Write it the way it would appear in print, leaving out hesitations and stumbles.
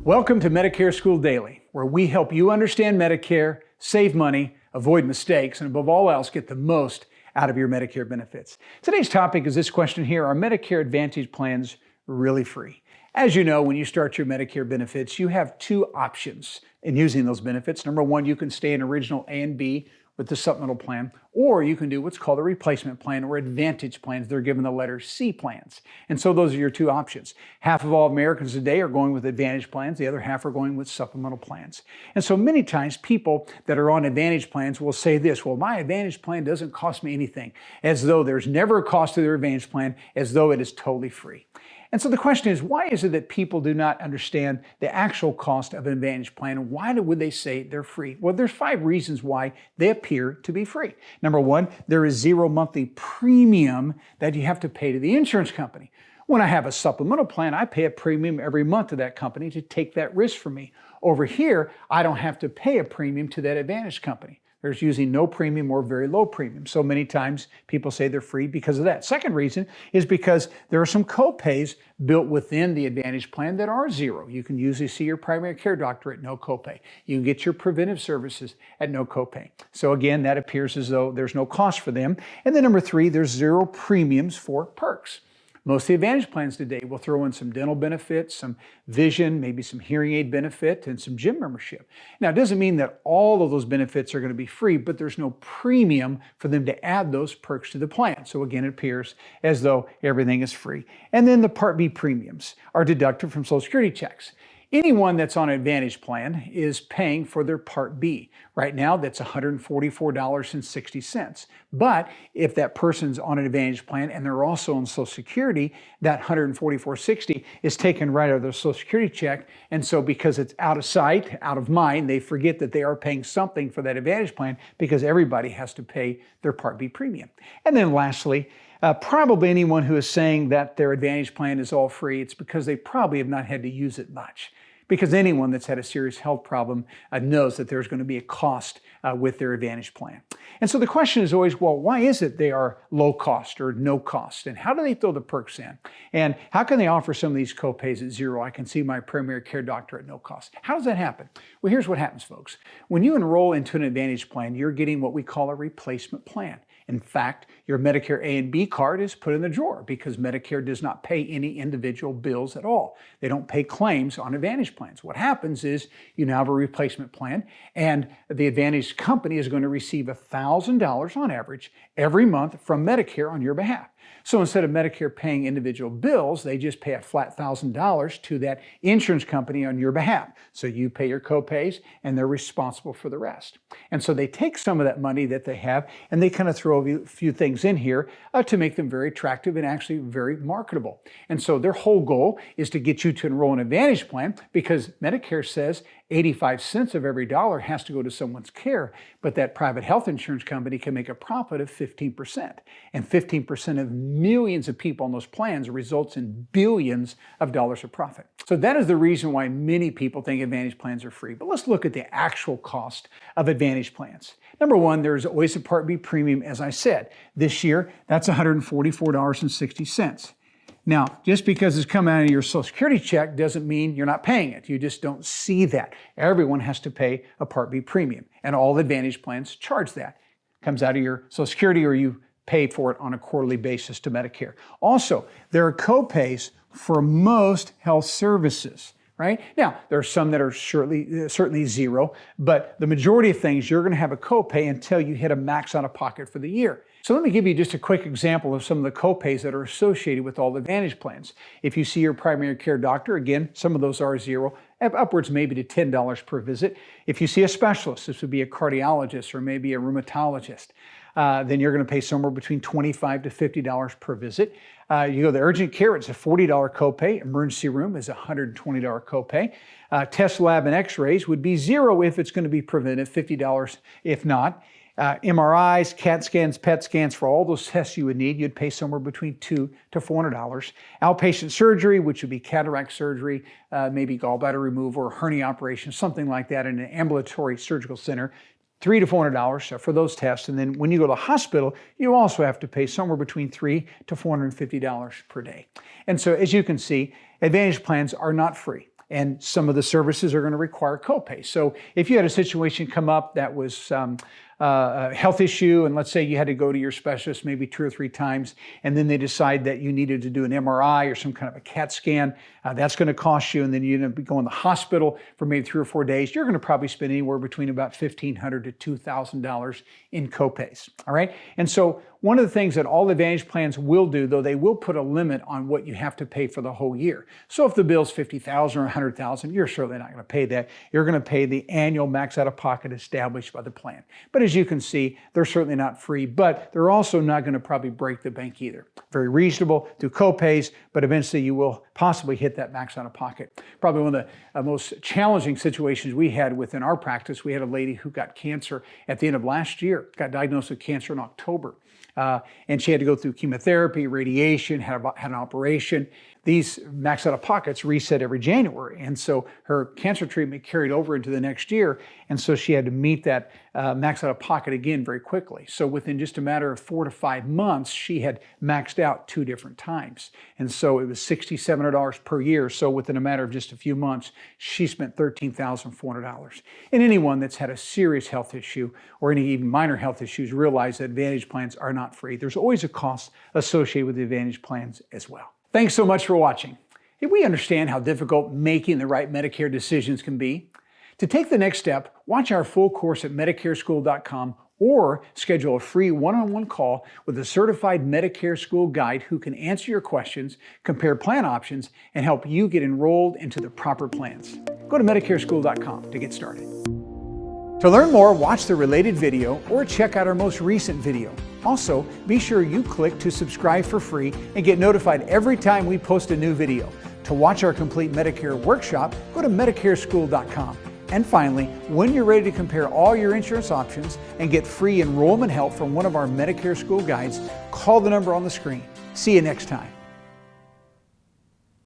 Welcome to Medicare School Daily, where we help you understand Medicare, save money, avoid mistakes, and above all else, get the most out of your Medicare benefits. Today's topic is this question here: are Medicare Advantage plans really free? As you know, when you start your Medicare benefits, you have two options in using those benefits. Number one, you can stay in original A and B with the supplemental plan, or you can do what's called a replacement plan or Advantage plans. They're given the letter C plans. And so those are your two options. Half of all Americans today are going with Advantage plans. The other half are going with supplemental plans. And so many times people that are on Advantage plans will say this: well, my Advantage plan doesn't cost me anything, as though there's never a cost to their Advantage plan, as though it is totally free. And so the question is, why is it that people do not understand the actual cost of an Advantage plan? And why would they say they're free? Well, there's 5 reasons why they appear to be free. Number one, there is 0 monthly premium that you have to pay to the insurance company. When I have a supplemental plan, I pay a premium every month to that company to take that risk for me. Over here, I don't have to pay a premium to that Advantage company. There's usually no premium or very low premium. So many times people say they're free because of that. Second reason is because there are some co-pays built within the Advantage plan that are 0. You can usually see your primary care doctor at no copay. You can get your preventive services at no copay. So again, that appears as though there's no cost for them. And then number 3, there's 0 premiums for perks. Most of the Advantage plans today will throw in some dental benefits, some vision, maybe some hearing aid benefit, and some gym membership. Now, it doesn't mean that all of those benefits are going to be free, but there's no premium for them to add those perks to the plan. So again, it appears as though everything is free. And then the Part B premiums are deducted from Social Security checks. Anyone that's on an Advantage plan is paying for their Part B. Right now, that's $144.60. But if that person's on an Advantage plan and they're also on Social Security, that $144.60 is taken right out of their Social Security check. And so because it's out of sight, out of mind, they forget that they are paying something for that Advantage plan, because everybody has to pay their Part B premium. And then lastly, probably anyone who is saying that their Advantage plan is all free, it's because they probably have not had to use it much. Because anyone that's had a serious health problem knows that there's going to be a cost with their Advantage plan. And so the question is always, well, why is it they are low cost or no cost? And how do they throw the perks in? And how can they offer some of these copays at 0? I can see my primary care doctor at no cost. How does that happen? Well, here's what happens, folks. When you enroll into an Advantage plan, you're getting what we call a replacement plan. In fact, your Medicare A and B card is put in the drawer because Medicare does not pay any individual bills at all. They don't pay claims on Advantage plans. What happens is you now have a replacement plan, and the Advantage company is going to receive $1,000 on average every month from Medicare on your behalf. So instead of Medicare paying individual bills, they just pay a flat $1,000 to that insurance company on your behalf. So you pay your copays and they're responsible for the rest. And so they take some of that money that they have and they kind of throw a few things in here to make them very attractive and actually very marketable. And so their whole goal is to get you to enroll in an Advantage plan, because Medicare says 85 cents of every dollar has to go to someone's care, but that private health insurance company can make a profit of 15%. And 15% of millions of people on those plans results in billions of dollars of profit. So that is the reason why many people think Advantage plans are free. But let's look at the actual cost of Advantage plans. Number one, there's always a Part B premium, as I said. This year, that's $144.60. Now, just because it's coming out of your Social Security check doesn't mean you're not paying it. You just don't see that. Everyone has to pay a Part B premium, and all Advantage plans charge that. It comes out of your Social Security, or you pay for it on a quarterly basis to Medicare. Also, there are copays for most health services. Right? Now, there are some that are certainly 0, but the majority of things you're going to have a copay until you hit a max out of pocket for the year. So let me give you just a quick example of some of the copays that are associated with all the Advantage plans. If you see your primary care doctor, again, some of those are 0, upwards maybe to $10 per visit. If you see a specialist, this would be a cardiologist or maybe a rheumatologist, then you're going to pay somewhere between $25 to $50 per visit. You go to the urgent care, it's a $40 copay. Emergency room is a $120 copay. Test lab and x-rays would be 0 if it's going to be preventive, $50 if not. MRIs, CAT scans, PET scans, for all those tests you would need, you'd pay somewhere between $200 to $400. Outpatient surgery, which would be cataract surgery, maybe gallbladder removal or hernia operation, something like that in an ambulatory surgical center, $300 to $400 for those tests. And then when you go to the hospital, you also have to pay somewhere between $300 to $450 per day. And so as you can see, Advantage plans are not free. and some of the services are going to require copay. So if you had a situation come up that was a health issue, and let's say you had to go to your specialist maybe 2 or 3 times, and then they decide that you needed to do an MRI or some kind of a CAT scan, that's going to cost you, and then you're going to be going to the hospital for maybe 3 or 4 days. You're going to probably spend anywhere between about $1,500 to $2,000 in copays. All right, and so one of the things that all Advantage plans will do, though, they will put a limit on what you have to pay for the whole year. So if the bill's $50,000 or $100,000, you're certainly not going to pay that. You're going to pay the annual max out of pocket established by the plan. But as you can see, they're certainly not free, but they're also not going to probably break the bank either. Very reasonable through copays, but eventually you will possibly hit that max out of pocket. Probably one of the most challenging situations we had within our practice, we had a lady who got cancer at the end of last year, got diagnosed with cancer in October. And she had to go through chemotherapy, radiation, had an operation. These max out of pockets reset every January. And so her cancer treatment carried over into the next year. And so she had to meet that max out of pocket again very quickly. So within just a matter of 4 to 5 months, she had maxed out 2 different times. And so it was $6,700 per year. So within a matter of just a few months, she spent $13,400. And anyone that's had a serious health issue or any even minor health issues realize that Advantage plans are not free. There's always a cost associated with the Advantage plans as well. Thanks so much for watching. If we understand how difficult making the right Medicare decisions can be, to take the next step, watch our full course at MedicareSchool.com or schedule a free one-on-one call with a certified Medicare School guide who can answer your questions, compare plan options, and help you get enrolled into the proper plans. Go to MedicareSchool.com to get started. To learn more, watch the related video or check out our most recent video. Also, be sure you click to subscribe for free and get notified every time we post a new video. To watch our complete Medicare workshop, go to MedicareSchool.com. And finally, when you're ready to compare all your insurance options and get free enrollment help from one of our Medicare School guides, call the number on the screen. See you next time.